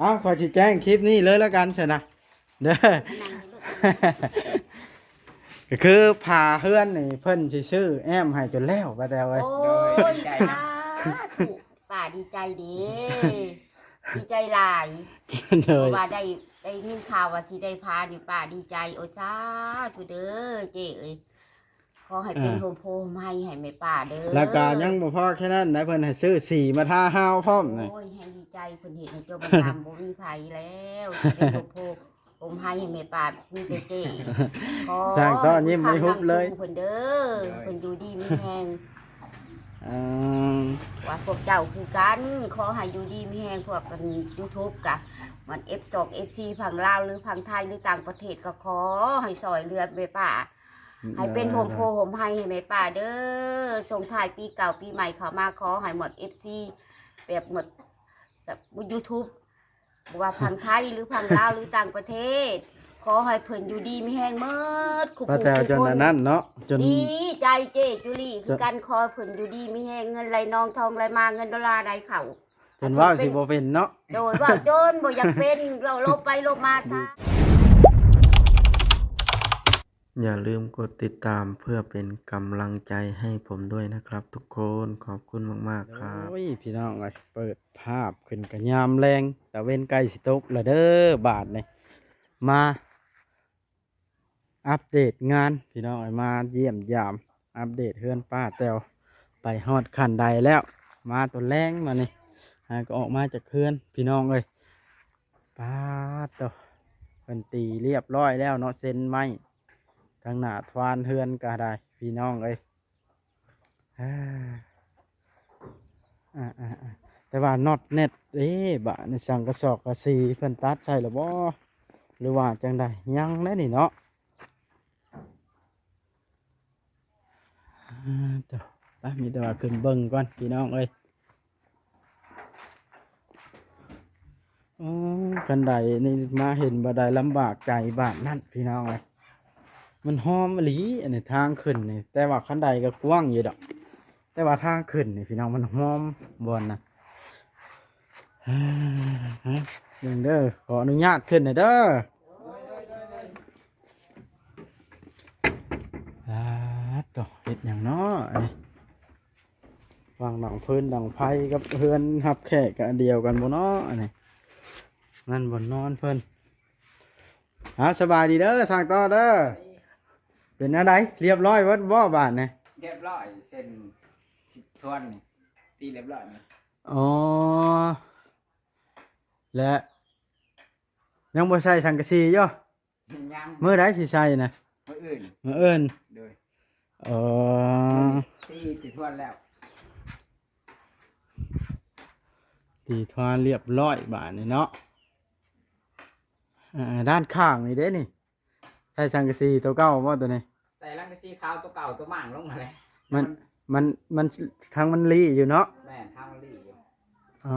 เอาขอชี้แจงคลิปนี้เลยแล้วกันใช่นะเด้อ ก็คือพาเพื่อนนี่เพิ่นสิซื้อแอมให้จนแล้วป้าแตวเอ้ย โอ้ยถูกป้าดีใจดีดีใจหลาย เล เพ ย ราะว่าได้ยินข่าวว่าสิได้พานี่ป้าดีใจโอ้ซาธุเด้อเจ้เอ้ยขอให้เป็นโฮมโพมให้แม่ป้าเด้อ แล้วก็ยังบ่พอแค่นั้นนะเพิ่นให้ซื้อสีมาทาห้าวพร้อมนี่ โอ้ยให้ดีใจเพิ่นเห็นในเจ้าบรรดาบ่มีไผแล้วสิเป็นโฮมโพผมให้แม่ป้ามีแต่เจ้ขอ สร้างต้อนยิ้มไม่ฮุบเลย เพิ่นเด้อเพิ่นอยู่ดีมีแฮง อืม ว่าพวกเจ้าคือกันขอให้อยู่ดีมีแฮงพวกกัน YouTube กะมัน F2 FC พังลาวหรือพังไทยหรือต่างประเทศก็ขอให้ซอยเรือแม่ป้าให้เป็นโฮมโพโฮมให้แม่ป้าเด้อส่งท้ายปีเก่าปีใหม่เข้ามาขอให้หมด FC แบบหมด YouTube ว่าพังไทยหรือพังลาวหรือต่างประเทศ ขอให้เพิ่นอยู่ดีมีแฮงเมิดคุก ป้าแตวจนอันนั้นเนาะจน ดีใจเจ้จุลี่คือการขอเพิ่นอยู่ดีมีแฮงเงินไหลนองทองไหลมาเงินดอลลาร์ใดเข้า จนว่าสิบ่เป็นเนาะ โดยว่าจนบ่อยากเป็นเราลบไปลบมาซะ อย่าลืมกดติดตามเพื่อเป็นกำลังใจให้ผมด้วยนะครับทุกคนขอบคุณมากๆครับ โอ้ยพี่น้องเอ้ยเปิดภาพขึ้นก็ยามแรงแต่เว้นใกล้สิตกแล้วเด้อบาดนี่มาอัปเดตงานพี่น้องเอ้ยมาเยี่ยมยามอัปเดตเฮือนป้าแตวไปฮอดขั้นใดแล้วมาตัวแรงมานี่ก็ออกมาจากเฮือนพี่น้องเอ้ยป้าตัวเป็นตีเรียบร้อยแล้วเนาะเซ็นไม้ทางหน้าทวานเฮือนก็ได้พี่น้องเอ้ยแต่ว่าน็อตเน็ตบะในสั่งกระสอบกระสีเพิ่นตัดใช่หรือบ่หรือว่าจังใดยังได้นี่เนาะเดี๋ยวไปมีแต่ว่าขึ้นเบิ่งก่อนพี่น้องเอ้ยกันใดนี่มาเห็นบ่ได้ลำบากใจบ้านนั่นพี่น้องเอ้ยมันหอมอีหลีอันนี้ทางขึ้นนี่แต่ว่าคันใดก็กว้างอยู่ดอกแต่ว่าทางขึ้นนี่พี่น้องมันหอมบ่นะเบิ่งเด้อขออนุญาตขึ้นหน่อยเด้อต่อเฮ็ดหยังเนาะอันนี้วางหนังพื้นหนังไผ่กับเฮือนหับแขกกันเดียวกันบ่เนาะอันนี้นั่นบ่นอนเพิ่นสบายดีเด้อสร้างต่อเด้อเป็นอะไรเรียบร้อยวัดบ่บ้านนี่ เรียบร้อยเส้นทวนนี่ตีเรียบร้อยนี่ อ๋อและยังบ่ใส่สังกะสีอยู่ ยัง มื้อใดสิใส่นะ มื้ออื่น มื้ออื่น โดย อ๋อ ตีทวนแล้ว ตีทวารเรียบร้อยบาทนี่เนาะด้านข้างนี่เด้นี่ใช่สังกะสีตัวเก่าบ่ตัวนี้ ใส่ลังกะซีขาวตัวเก่าตัวหม่างลงมาเลย มันทางมันรีอยู่เนาะ แม่นทางมันรีอยู่ อ๋อ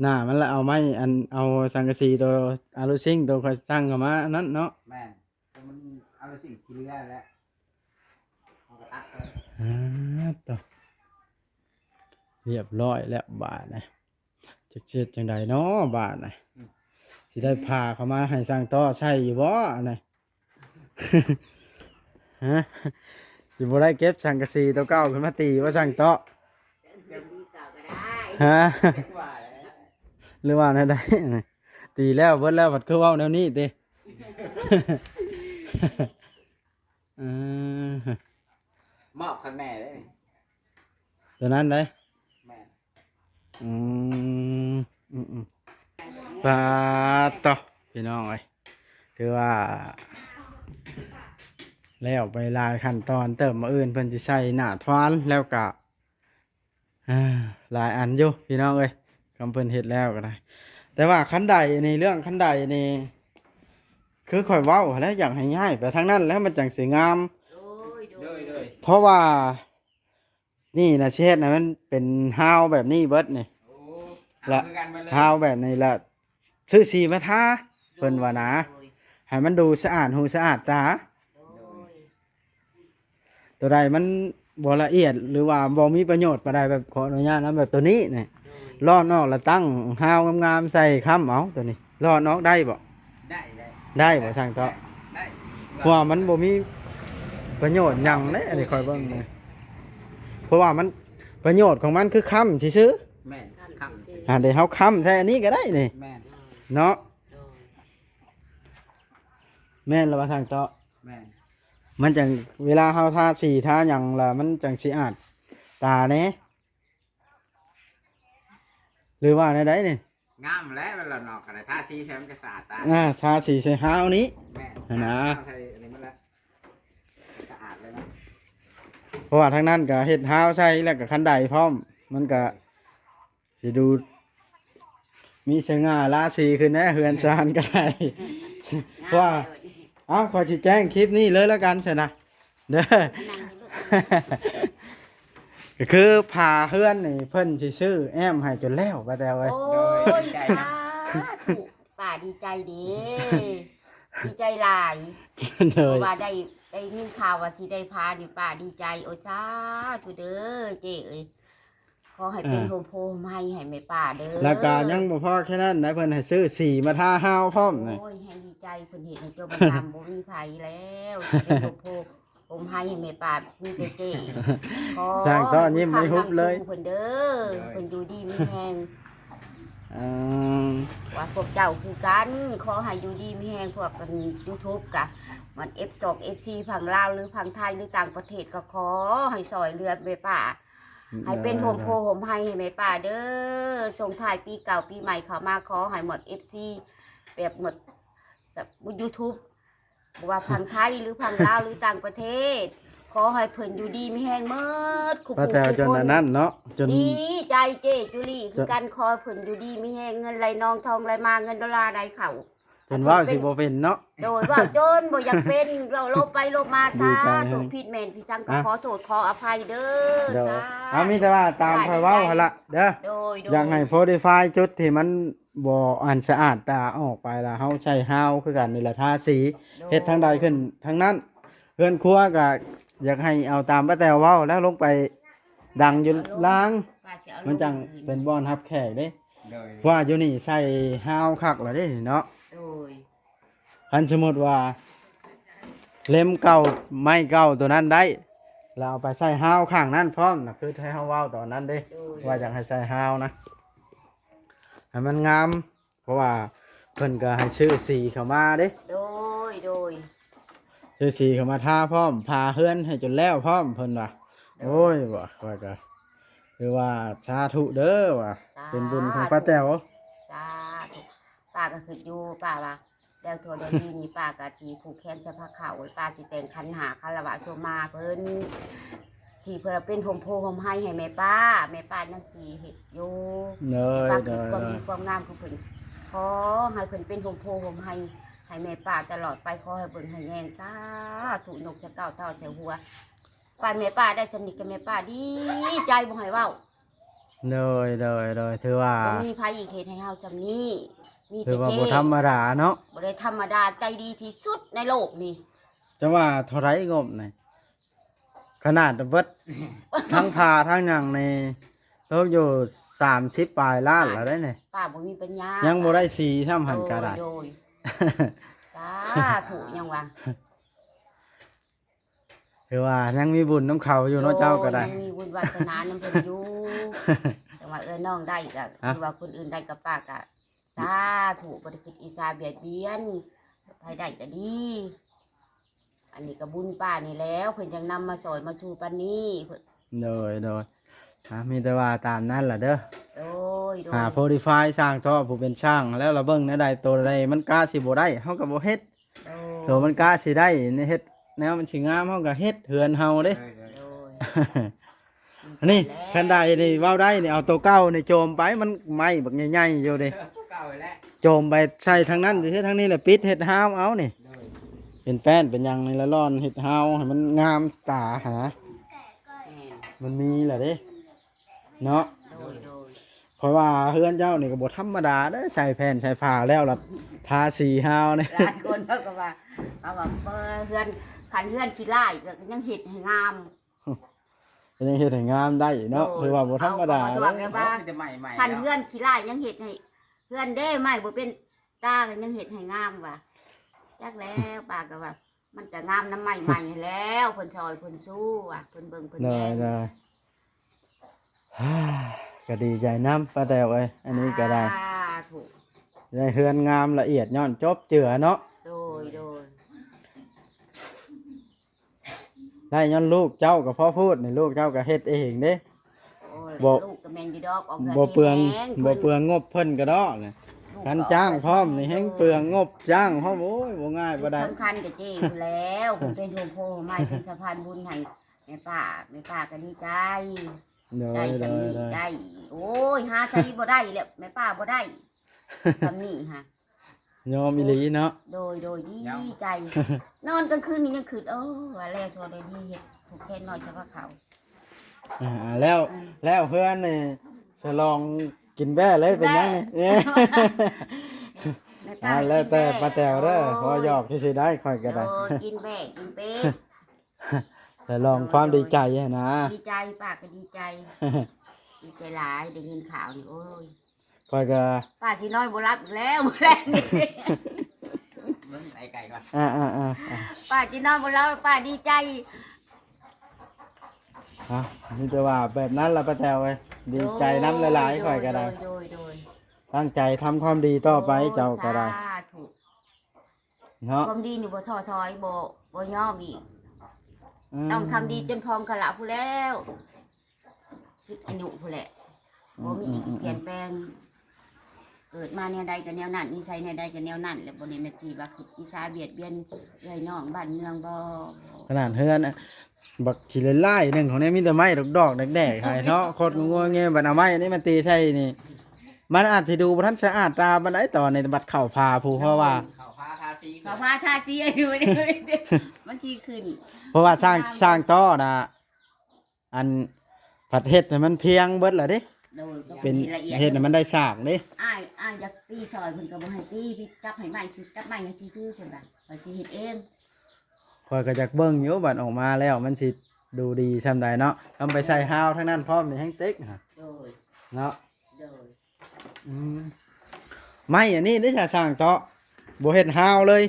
หน้ามันละเอาไม้เอาสังกะสีตัวอาลูซิงตัวค่อยสร้างเข้ามาอันนั้นเนาะ แม่นแต่มันเอาสิ่งที่เหลือแล้วเอากระตักเลย ต่อเรียบร้อยแล้วบาทนะจะเช็ดจังใดเนาะบาทนะสิได้พาเข้ามาให้สร้างต่อใช่อยู่บ่อันไหน ฮะสิบ่ได้เก็บสังกะสีตัวเก่าขึ้นมาตีว่าสร้างต่อฮะ ว่าแล้ว หรือว่าแนวใด ตีแล้วเบิดแล้วบัดคือเว้าแนวนี้ติ เออ มอบข้างแม่เลย ตัวนั้นเลย แม่น อืมปลาต่อพี่น้องเอ้ยคือว่า แล้วไปหลายขั้นตอนเติมมาอื่นเพิ่นสิใส่หน้าทวานแล้วก็หลายอันอยู่พี่น้องเอ้ยคำเพิ่นเฮ็ดแล้วก็ได้แต่ว่าคันใดในเรื่องคันใดนี่คือข่อยเว้าแล้วอยากให้ง่ายไปทางนั้นแล้วมันจังสิงาม โดย เพราะว่านี่นะเชษนะมันเป็นฮาวแบบนี้เบิดนี่ โอ้ ละ เอาคือกันมาเลย ฮาวแบบนี้ละซื้อสีมาทาเพิ่นว่านะให้มันดูสะอาดหูสะอาดตาตัวใดมันบ่ละเอียดหรือว่าบ่มีประโยชน์ปานใดแบบขออนุญาตนะแบบตัวนี้นี่ ลอดนอกแล้วตั้งฮาวงามๆใส่ค้ำเอาตัวนี้ลอดนอกได้บ่ ได้ ได้บ่ช่างเถาะ ได้ เพราะว่ามันบ่มีประโยชน์หยังเด้อันนี้ค่อยเบิ่งเลยเพราะว่ามันประโยชน์ของมันคือค้ำซื่อ แม่นคำสิ ๆเดี๋ยวเฮาค้ำใส่อันนี้ก็ได้นี่ แม่น เนาะ โดย แม่นแล้วว่าช่างเถาะ แม่น มันจังเวลาเฮาทาสีทาหยังล่ะมันจังสิอาดตาแหน่หรือว่าในใดนี่ งามแล้วเวลานอกอะไรถ้าสีใช้มันจะสะอาดตา ทาสีใส่ฮาวนี้ แม่น นะ ใช้อันนี้มันละสะอาดเลยนะ เพราะว่าทางนั้นก็เฮ็ดฮาวใส่แล้วก็คันไดพร้อม มันก็สิดู มีสง่าราศีขึ้นแน่เฮือนซานก็ได้ ว่า เอ้าขอสิแจ้งคลิปนี้เลยแล้วกันใช่นะเด้อ ก็คือพาเฮือนนี่เพิ่นสิซื้อแอมให้จนแล้วว่าแต่เว้ย โอ้ยสาธุป้าดีใจเดีดีใจหลาย เล เพ ย ราะว่าได้ยินข่าวว่าสิได้พานี่ป้าดีใจโอ้สาธุเด้อเจ้เอ้ยขอให้เป็นโฮมโพมให้แม่ป้าเด้อ แล้วก็ยังบ่พอแค่นั้นนะเพิ่นให้ซื้อสีมาทาฮาวพร้อมนี่ โอ้ยให้ดีใจเพิ่นเห็นในเจ้าบังคับบ่มีไผแล้วเป็นโฮมโพผมให้แม่ป้ามีแต่เจ้ขอ สร้างก็ยิ้มไม่หุบเลย เพิ่นเด้อเพิ่นอยู่ดีมีแฮง อืม ว่าพวกเจ้าคือกันขอให้อยู่ดีมีแฮงพวกกัน YouTube กะมัน F2 FC พังลาวหรือพังไทยหรือต่างประเทศก็ขอให้ซอยเรือแม่ป้าให้เป็นโฮมโพโฮมให้แม่ป้าเด้อส่งท้ายปีเก่าปีใหม่เข้ามาขอให้หมด FC แบบหมดแบบ YouTube บ่ว่าพังไทยหรือพังลาวหรือต่างประเทศ ขอให้เพิ่นอยู่ดีมีแฮงเมิดคู่ พระแตวจนอันนั้นเนาะจน ดีใจเจจุลี่คือกันคอเพิ่นอยู่ดีมีแฮงเงินไหลนองทองไหลมาเงินดอลลาร์ใดเข้า จนว่าสิบ่เป็นเนาะ โดยว่าจนบ่อยากเป็นเราลบไปลบมา ดี ซา ใจ ถูกผิดแม่นพี่สังก็ อ่ะ ขอโทษขออภัยเด้อ เดี๋ยว สา เอามีแต่ว่าตามคอยเว้าหั่นละเด้อ โดย อยากให้โพดิฟายจุดที่มันบ่อันสะอาดตาออกไปละเฮาใช้ฮาวคือกันนี่แหละทาสีเฮ็ดทางใดขึ้นทางนั้นเฮือนครัวก็อยากให้เอาตามป้าแตวเว้าแล้วลงไปดังอยู่ล้าง ป้าสิเอา มันจัง ลอื่ เป็นบ่อนรับแขกเด้ โดย เพราะว่าอยู่นี่ใส่ฮาวคักแล้วเด้เนาะ โดย คันสมมุติว่า เล่มเก่าไม้เก่าตัวนั้นได้เราเอาไปใส่ฮาวข้างนั้นพร้อมนะคือให้เฮาเว้าตอนนั้นเด้ โดย ว่าอยากให้ใส่ฮาวนะให้มันงาม เพราะว่าเพิ่นก็ให้ซื้อสีเข้ามาเด้ โดย ซื้อสีเข้ามาทาพร้อมพาเฮือนให้จนแล้วพร้อมเพิ่นว่าโอ้ยว่าก็คือว่าสาธุเด้อว่าเป็นบุญของป้าแต๋ว สาธุป้าก็คืออยู่ป้าว่าแล้วตัวเดี๋ยวนี้นี่ป้าก็สิผูกแขนใช้ผ้าขาวป้าสิแต่งขันหาคารวะโซมาเพิ่น ที่เพื่อเป็นโฮมโพโฮมให้แม่ป้ายังสีเห็ดอยู่ เนย แม่ป้า เน คือย ความดีความงามของเพิ่นขอให้เพิ่นเป็นโฮมโพโฮมให้แม่ป้าตลอดไปขอให้เบิ่งให้แยงสาธุนกจะเก้าเท่าแถวหัวป้าแม่ป้าได้สนิทกับแม่ป้าดีใจบ่ให้เว้า เนยถือว่า บ่มีภัยอีกเหตุให้เฮาจำนี้มี ถื แต่ อว่า เจ บ่ธรรมดาเนาะ บ่ได้ธรรมดาใจดีที่สุดในโลกนี่ จะว่าเท่าไรงบนี่ขนาดเบิด ทั้งพาทั้งหยังในตกอยู่30ปลายล้านแล้วได้นี่ ป้าบ่มีปัญญา ยั ยัง บ่ได้สีซ้ำหันก็ได้ โดยสาธุยังว่า ถือว่ายังมีบุญน้ำเขาอยู่เนาะเจ้าก็ได้ ยังมีบุญวาสนาน้ำเพิ่นอยู่ แต่ว่าน้องได้ก็ ฮะ คือว่าคนอื่นได้กับป้าก็สาธุบ่ได้คิดอีสาเบียดเบียนใครได้ก็ดี อันนี้ก็บุญป้านี่แล้วเพิ่นจังนำมาสอนมาชูปานนี้เพิ่น โดยมีแต่ว่าตามนั้นล่ะเด้อ โดย หาโพลิฟายสร้างท่อผู้เป็นช่าง แล้วเราเบิ่งแนวใดตัวใดมันกล้าสิบ่ได้เฮาก็บ่เฮ็ด โด ตัวมันกล้าสิได้ในเฮ็ดแนวมันสิงามเฮาก็เฮ็ดเฮือนเฮาเด้ โดย อันนี้คันใดนี่เว้าได้นี่เอาตัวเก่านี่โจมไปมันไหม้บักใหญ่ๆอยู่เด้ เก่าแล้ว โจมไปใส่ทางนั้นสิทางนี้แหละปิดเฮ็ดฮาวเอานี่ โดย เป็นแป้นเป็นหยังนี่ละร้อนเฮ็ดฮาวให้มันงามตาหา แม่น มันมีแหละเด้เนาะ โดย เพราะว่าเฮือนเจ้านี่ก็บ่ธรรมดาเด้อใส่แผ่นใส่ผ้าแล้วล่ะทาสีฮาวนี่ หลายคนเขาก็ว่าเฮือนคันเฮือนขี้ร้ายก็ยังเฮ็ดให้งาม ยังเฮ็ดให้งามได้เนาะคือว่าบ่ธรรมดา เอา เล มา ย ทวงได้บ้าง จะใหม่ใหม่ คันเพื่อนขี้ไล่ยังเห็ดให้เพื่อนเด้ไม่บ่เป็นตากันยังเห็ดให้งามว่ะจักแล้วปากก็ว่า มันจะงามน้ำใหม่ใหม่แล้วเพิ่นซอยเพิ่นสู้อ่ะเพิ่นเบิ่งเพิ่น ได้ แย่ง ได้ฮ่าก็ดีใจน้ำป้าแตวเอ้ยอันนี้ก็ได้ ถูก ได้เฮือนงามละเอียดย้อนจบเจือเนาะ โดย ได้ย้อนลูกเจ้าก็พ่อพูดนี่ลูกเจ้าก็เฮ็ดเองเด้ โอ้ย บ่ ลูกก็แม่นอยู่ดอกออก บ่เปลือง แฮง บ่เปลืองงบเพิ่นก็ดอกเลย ลู คันจ้างพร้อมนี่แฮงเปลืองงบจ้างพร้อมโอ้ยบ่ง่ายบ่ได้ สำคัญกับเจ้อยู่แล้วผมเป็นโฮมโพไม่เป็นสะพานบุญให้แม่ป้าก็ดีใจ เด้อ ได้ เด้อ สำนี เด้อ ได้ โอ้ยหาใส่บ่ได้แล้วแม่ป้าบ่ได้สำนีฮะ ยอมอีหลีเนาะ โดยดีใจ นอนกลางคืนนี่ยังคืดว่าแล้วโทรได้ดีเฮ็ดผูกแขนน้อยเฉพาะเขา แล้วแล้วเพื่อนนี่ฉลองกินแบ้เลยเป็นยังนี่เนี่ย แม่ แล้วแต่ป้าแตวเด้อพอหยอก โ สิได้ค่อยก็ได้ กินแบกกินเป็ด ฉลองความดีใจอะนะ ดีใจป้าก็ดีใจ ดีใจหลายได้ยินข่าวนี่โอ้ย ค่อยก็ ป้าสินอนบ่รับอีกแล้วมื้อแรงนี่ มึงไก่ก่อน ป้าสินอนบ่รับป้าดีใจ นี่แต่ว่าแบบนั้นละป้าแตวเอ้ยดีใจน้ำหลายๆค่อยก็ได้ โดย ตั้งใจทำความดีต่อไปเจ้าก็ได้ สาธุ เนาะ ความดีนี่บ่ท้อถอยบ่ยอมอีก ต้องทำดีจนพร้อมกะละผู้แล้วชุดอายุผู้แหละบ่มีอีกเปลี่ยนแปลง เกิดมาแนวใดก็แนวนั้นนิสัยแนวใดก็แนวนั้นแหละบ่ได้แม่นสิว่าคิดอีสาเบียดเบียนเอื้อยน้องบ้านเมืองบ่ ขนาดเฮือนน่ะบักขี้ไล่หนึ่งของนี้มีแต่ไม้ดอกๆแดกๆให้เนาะโคตรงัวเงี้ยบัดเอาไม้อันนี้มันตีใช่นี่ มันอาจจะดูบ่ทันสะอาดตาบันไดตอนในบัดเข้าพาผู้เพราะว่า เขาพาทาซี ขอพาทาสีอยู่นี่มันสิขึ้น เพราะว่าสร้างต้อนะอันผัดเฮ็ดให้มันเพียงเบิดล่ะเด้ โดยก็ เป็น ละเอียด เฮ็ดให้มันได้สร้างเด้ อ้ายอยากตีซอยเพิ่นก็บ่ให้ตีพี่จับให้ไม้สิจับไม้ให้ซื่อๆเพิ่นว่าข้อยสิเฮ็ดเอง ข้อยก็อยากเบิ่งอยู่บัดออกมาแล้วมันสิดูดีซำใดเนาะทำไปใส่ฮาวทั้งนั้นพร้อมนี่แฮงเต็กฮะ โดย เนาะ โดย อืมไม่อันนี้ได้จะสร้างเตาะบ่เฮ็ดฮาวเลย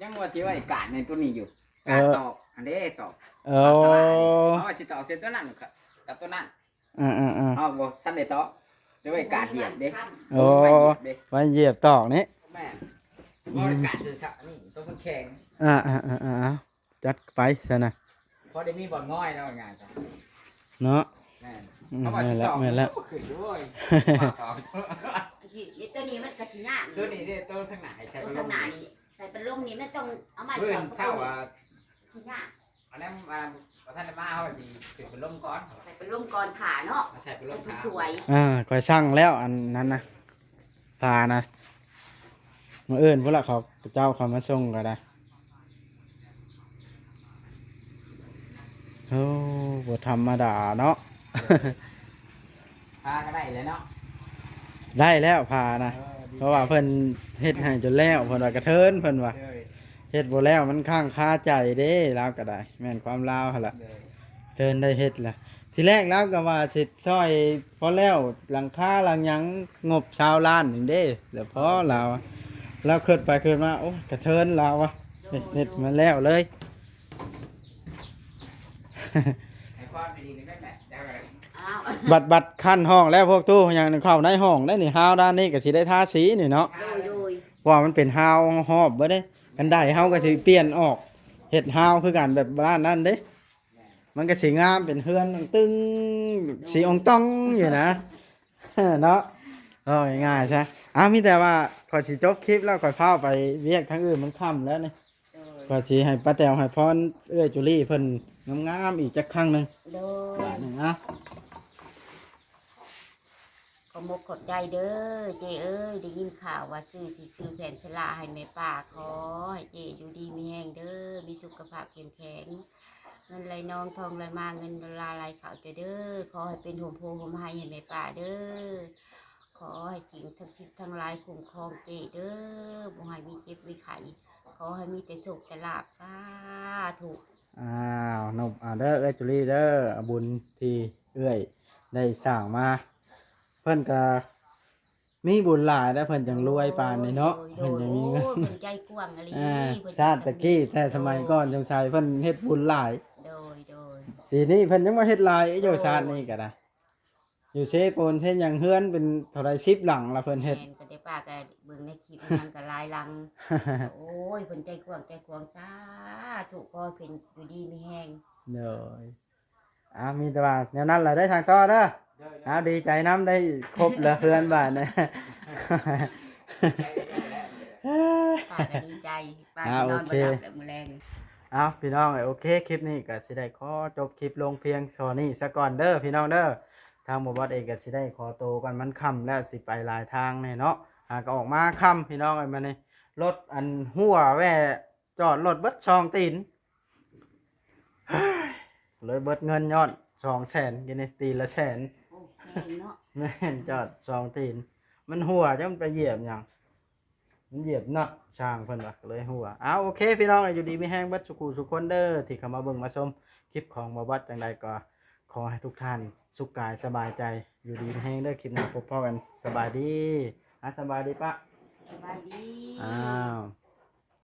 ยังว่าชิว่าไอ้กาดในตัวนี้อยู่กาดตอกอันนี้ตอก เอ สลาย อ เอาว่าสิตอกเส้นตัวนั้นกับตัวนั้น อ่า เอาบ่ทันได้ตอกชิว่าไอ้กาดเหยียบเด้ โอ้ ไว้เหยียบเด้ ไว้เหยียบตอกนี้ แม่บ่ได้กาดจะสะนี่ตัวมันแข็ง จัดไปซะนะ พอได้มีบ่อนง่อยแล้วงานจ้ะ เนาะ แม่ อืม เขาว่าสิตอก แม่นแล้ว ขึ้นด้วยตอก สิตัวนี้มันก็สิยาก ตัวนี้เด้ตัวทางไหนใช้ ตัว เป็นล ข้าม งหน้านี่ใส่เป็นลมนี่มันต้องเอาไม้ เพื่อ สอน ง เช่าว่า สิยาก อันนั้นประธานมาเขาสิขึ้นเป็นลมก่อน ใส่เป็นลมก่อนขาเนาะ มาใช้เป็นล ให้ ม มัน ขา สวย ค่อยช่างแล้วอันนั้นนะพานะมาเอิ้นพวกละเขาเจ้าเขามาส่งก็ได้โอ้บ่ธรรมดาเนาะ พาก็ได้เลยเนาะ ได้แล้วพานะ ออดี เพราะว่าเพิ่นเฮ็ดให้จนแล้วเพิ่นว่ากระเทินเพิ่นว่า เลย เฮ็ดบ่แล้วมันข้างคาใจเด้ลาวก็ได้ แม่นความลาวหั่นล่ะ เลย เทินได้เฮ็ดล่ะทีแรกลาวก็ว่าสิซอยพอแล้วหลังคาหลังหยังงบชาวล้านนึงเด้เดี๋ยวพอลาวอะแล้วขึ้นไปขึ้นมาโอ้กระเทินลาวอะเฮ็ดมาแล้วเลย ให้ความดีกันได้แหละเดี๋ยวกัน อ้าว บัดขั้นห้องแล้วพวกตู้อย่างหนึงเข้าในห้องได้นี่ฮาวด้านนี้ก็สิได้ทาสีนี่เนาะ โดย ว่ามันเป็นฮาวหอบเบ่ได้กันได้เฮาก็สิเปลี่ยนออกเฮ็ดฮาวคือกันแบบบ้านนั้นเด้ มันก็สีงามเป็นเฮือนตึงสีองต้องอยู่นะ เนาะง่ายๆใช่มีแต่ว่าขอสิจบคลิปแล้วขอพาไปเรียกทั้งอื่นมันค่ำแล้วนี่ โดย ขอสิให้ป้าแตวให้พรเอื้อยจุลี่เพิ่นงามๆอีกจักครั้งหนึง โด บาย ทหนึงนะ ขอมกขอบใจเด้อเจเอ้ยได้ยินข่าวว่าซื้อแผ่นชลาให้แม่ป้าขอให้เจอยู่ดีมีแห้งเด้อมีสุขภาพเข้มแข็งเงินไหลนองทองไหลมาเงินดอลลาร์ไหลเขาเด้อขอให้เป็นโฮมโพโฮมไฮให้แม่ป้าเด้อขอให้สิ่งทั้งชิดทั้งหลายคุ้มครองเจเด้อบ่ให้มีเจ็บมีไข้ขอให้มีแต่โชคแต่ลาภสาธุ อ้าวนบเด้อเอ้ยจุลีเด้อเอาบุญที่เอ้ยได้สร้างมาเพิ่นก็มีบุญหลายแล้วเพิ่นจังรวยปานนี้เนาะ โด เพิ่น ย จัง โอ้ มีเงิน เพิ่นใจกว้างอะไร เพิ่น ชาติตะกี้แต่สมัยก่อนจังไสเพิ่นเฮ็ดบุญหลาย โดย ปีนี้เพิ่นยังมาเฮ็ดหลายอยู่ชาตินี้ก็ได้อยู่เซโปนเฮ็ดหยังเฮือนเป็นเท่าไร10หลังละเพิ่นเฮ็ด แม่นก็ได้ป้าก็เบิ่งในคลิปยังก็หลายหลัง โอ้ยเพิ่นใจกว้างสาธุขอให้เพิ่นอยู่ดีมีแฮง เลยมีแต่ว่าแนวนั้นแหละได้ทางต่อเด้อดีใจน้ำได้ครบแล้วเพื่อนบ้านเนี่ย ป้าก็ดีใจป้าก็นอนบ่หลับแต่มื้อแลง เอาพี่น้องโอเคคลิปนี้ก็สิได้ขอจบคลิปลงเพียงเท่านี้ซะก่อนเด้อพี่น้องเด้อทางหมู่บ้านเองก็สิได้ขอโตวกันมันค่ำแล้วสิไปหลายทางเนี่ยเนาะก็ออกมาค่ำพี่น้องไอ้มานี่รถอันหัวแว่จอดรถเบิดช่องตีน เลยเบิดเงินยอด200,000กินนี่ตีละแสน โอ้แพงเนาะ แม่นจอดสองตีนมันหัวจะมันไปเหยียบหยังมันเหยียบเนาะช่างเพิ่นว่าก็เลยหัวโอเคพี่น้องอยู่ดีมีแห้งเบัดสุขุสุขคนเด้อที่เข้ามาเบิ่งมาชมคลิปของบ่บัดจังใดก็ขอให้ทุกท่านสุขกายสบายใจอยู่ดีมีแห้งเด้อคลิปหน้าพบกันสบายดีสบายดีปะ สบายดี อ้าว